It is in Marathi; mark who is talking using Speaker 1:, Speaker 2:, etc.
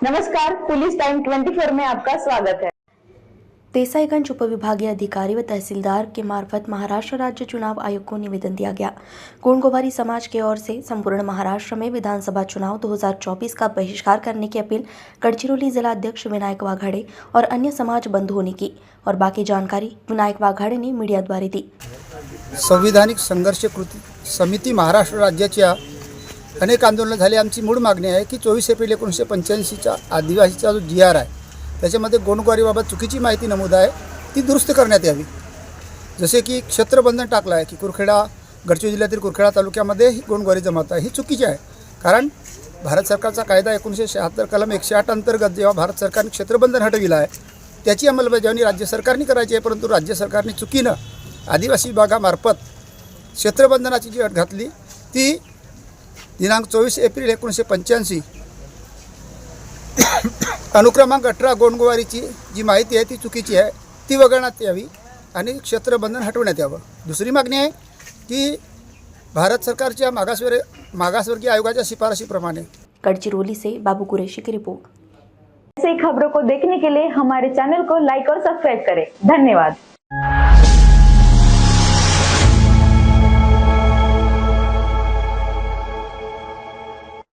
Speaker 1: नमस्कार, पुलिस टाइम 24 में आपका स्वागत है।
Speaker 2: देसाईगंज उपविभागीय अधिकारी व तहसीलदार के मार्फत महाराष्ट्र राज्य चुनाव आयोग को निवेदन दिया गया। गोंडगोवारी समाज की ओर से संपूर्ण महाराष्ट्र में विधानसभा चुनाव 2024 का बहिष्कार करने की अपील गढ़चिरौली जिला अध्यक्ष विनायक वाघाडे और अन्य समाज बंधुओं ने की और बाकी जानकारी विनायक वाघाडे ने मीडिया द्वारे दी।
Speaker 3: संविधानिक संघर्ष कृती समिती महाराष्ट्र राज्याच्या अनेक आंदोलन झाले। आमची मूळ मागणी आहे की 24 एप्रिल 1985चा आदिवासीचा जो GR आहे त्याच्यामध्ये गोंडगोवारीबाबत चुकीची माहिती नमूद आहे ती दुरुस्त करण्यात यावी। जसे की क्षेत्रबंधन टाकलं आहे की कुरखेडा गडचिरोली जिल्ह्यातील कुरखेडा तालुक्यामध्ये ही गोंडगोवारी जमात आहे, ही चुकीची आहे। कारण भारत सरकारचा कायदा 1976 कलम 108 अंतर्गत जेव्हा भारत सरकारने क्षेत्रबंधन हटविलं आहे त्याची अंमलबजावणी राज्य सरकारने करायची आहे, परंतु राज्य सरकारने चुकीनं आदिवासी विभागामार्फत क्षेत्रबंधनाची जी अट घातली ती दिनांक 24 एप्रिल 1985 अनुक्रमांक 18 गोंडगोवारीची जी माहिती आहे ती चुकीची आहे, ती वगळण्यात यावी आणि क्षेत्रबंधन हटवण्यात यावं। दुसरी मागणी आहे की भारत सरकारच्या मागासवर्गीय आयोगाच्या शिफारशीप्रमाणे
Speaker 2: गढ़चिरौली से बाबू कुरैशी की रिपोर्ट।
Speaker 1: ऐसी खबरों को देखने के लिए हमारे चैनल को लाइक और सब्सक्राइब करें। धन्यवाद।